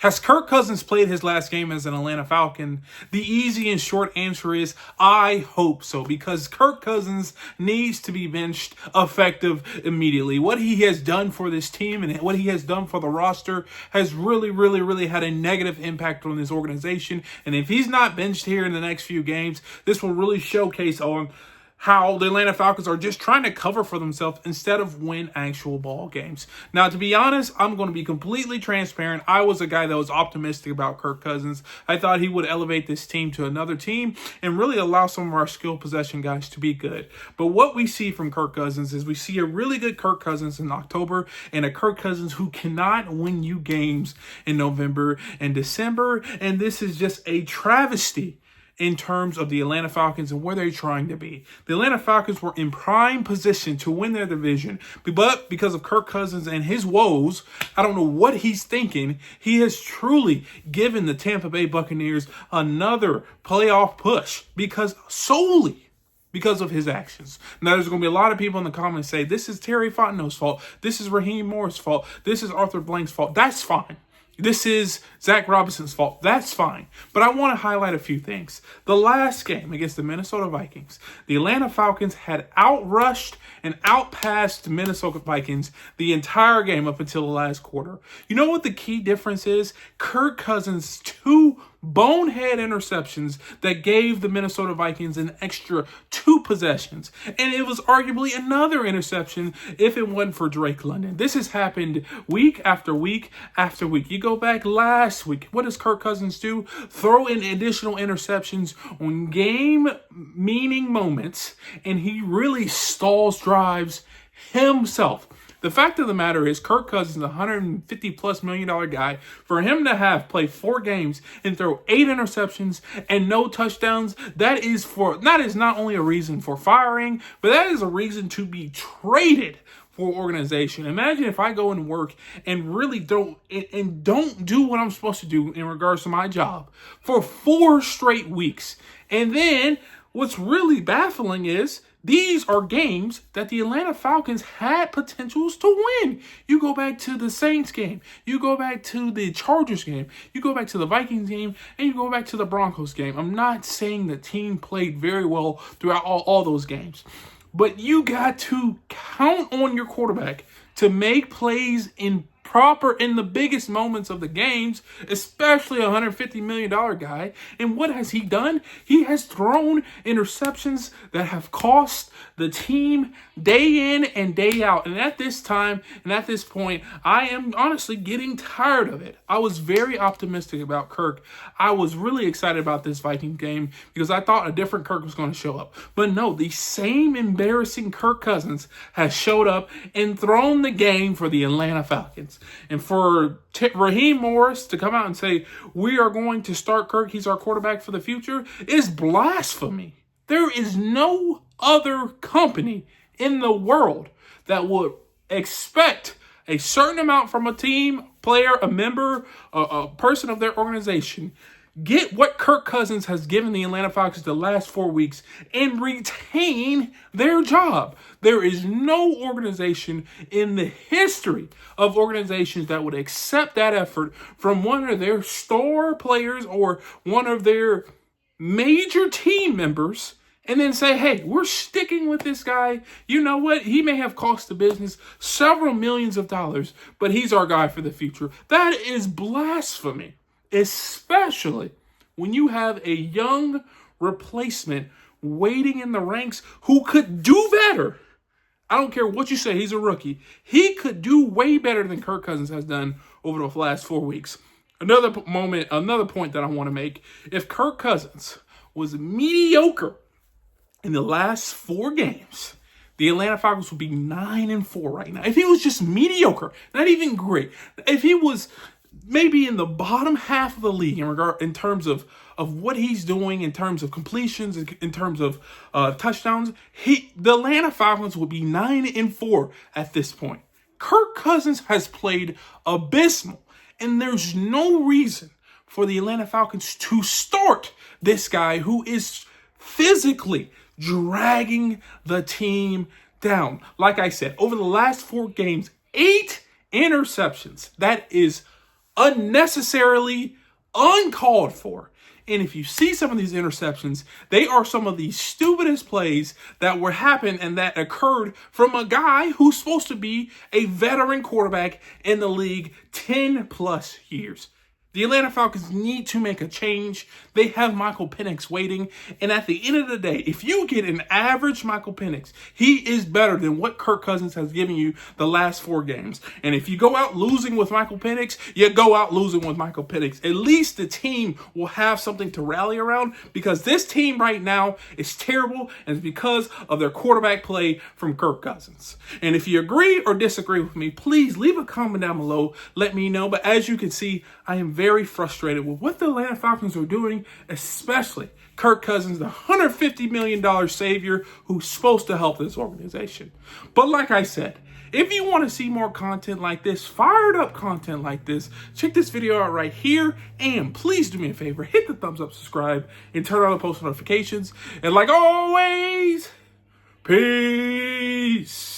Has Kirk Cousins played his last game as an Atlanta Falcon? The easy and short answer is I hope so, because Kirk Cousins needs to be benched effective immediately. What he has done for this team and what he has done for the roster has really had a negative impact on this organization. And if he's not benched here in the next few games, this will really showcase on how the Atlanta Falcons are just trying to cover for themselves instead of win actual ball games. Now, to be honest, I'm going to be completely transparent. I was a guy that was optimistic about Kirk Cousins. I thought he would elevate this team to another team and really allow some of our skill possession guys to be good. But what we see from Kirk Cousins is we see a really good Kirk Cousins in October and a Kirk Cousins who cannot win you games in November and December. And this is just a travesty in terms of the Atlanta Falcons and where they're trying to be. The Atlanta Falcons were in prime position to win their division, but because of Kirk Cousins and his woes, I don't know what he's thinking. He has truly given the Tampa Bay Buccaneers another playoff push solely because of his actions. Now, there's going to be a lot of people in the comments say, this is Terry Fontenot's fault. This is Raheem Morris' fault. This is Arthur Blank's fault. That's fine. This is Zach Robinson's fault. That's fine. But I want to highlight a few things. The last game against the Minnesota Vikings, the Atlanta Falcons had outrushed and outpassed the Minnesota Vikings the entire game up until the last quarter. You know what the key difference is? Kirk Cousins' two bonehead interceptions that gave the Minnesota Vikings an extra 2 possessions. And it was arguably another interception if it wasn't for Drake London. This has happened week after week after week. You go back last week. What does Kirk Cousins do? Throw in additional interceptions on game-meaning moments, and he really stalls drives himself. The fact of the matter is, Kirk Cousins is a $150+ million guy. For him to have played 4 games and throw 8 interceptions and no touchdowns, that is not only a reason for firing, but that is a reason to be traded for organization. Imagine if I go and work and really don't do what I'm supposed to do in regards to my job for 4 straight weeks. And then what's really baffling is these are games that the Atlanta Falcons had potentials to win. You go back to the Saints game. You go back to the Chargers game. You go back to the Vikings game. And you go back to the Broncos game. I'm not saying the team played very well throughout all those games. But you got to count on your quarterback to make plays in the biggest moments of the games, especially a $150 million guy. And what has he done? He has thrown interceptions that have cost the team day in and day out. And at this time and at this point, I am honestly getting tired of it. I was very optimistic about Kirk. I was really excited about this Viking game because I thought a different Kirk was going to show up. But no, the same embarrassing Kirk Cousins has showed up and thrown the game for the Atlanta Falcons. And for Raheem Morris to come out and say, we are going to start Kirk, he's our quarterback for the future, is blasphemy. There is no other company in the world that would expect a certain amount from a team, player, a member, a person of their organization, get what Kirk Cousins has given the Atlanta Falcons the last 4 weeks, and retain their job. There is no organization in the history of organizations that would accept that effort from one of their star players or one of their major team members, and then say, hey, we're sticking with this guy. You know what? He may have cost the business several millions of dollars, but he's our guy for the future. That is blasphemy, especially when you have a young replacement waiting in the ranks who could do better. I don't care what you say. He's a rookie. He could do way better than Kirk Cousins has done over the last 4 weeks. Another point that I want to make. If Kirk Cousins was mediocre in the last 4 games, the Atlanta Falcons would be 9-4 right now. If he was just mediocre, not even great. If he was maybe in the bottom half of the league in terms of what he's doing, in terms of completions, in terms of touchdowns, the Atlanta Falcons would be 9-4 at this point. Kirk Cousins has played abysmal, and there's no reason for the Atlanta Falcons to start this guy who is physically dragging the team down. Like I said, over the last 4 games, 8 interceptions. That is unnecessarily uncalled for. And if you see some of these interceptions, they are some of the stupidest plays that were happened and that occurred from a guy who's supposed to be a veteran quarterback in the league 10 plus years. The Atlanta Falcons need to make a change. They have Michael Penix waiting. And at the end of the day, if you get an average Michael Penix, he is better than what Kirk Cousins has given you the last 4 games. And if you go out losing with Michael Penix, you go out losing with Michael Penix. At least the team will have something to rally around, because this team right now is terrible, and it's because of their quarterback play from Kirk Cousins. And if you agree or disagree with me, please leave a comment down below. Let me know. But as you can see, I am very frustrated with what the Atlanta Falcons are doing, especially Kirk Cousins, the $150 million savior who's supposed to help this organization. But like I said, if you want to see more content like this, fired up content like this, check this video out right here. And please do me a favor, hit the thumbs up, subscribe, and turn on the post notifications. And like always, peace.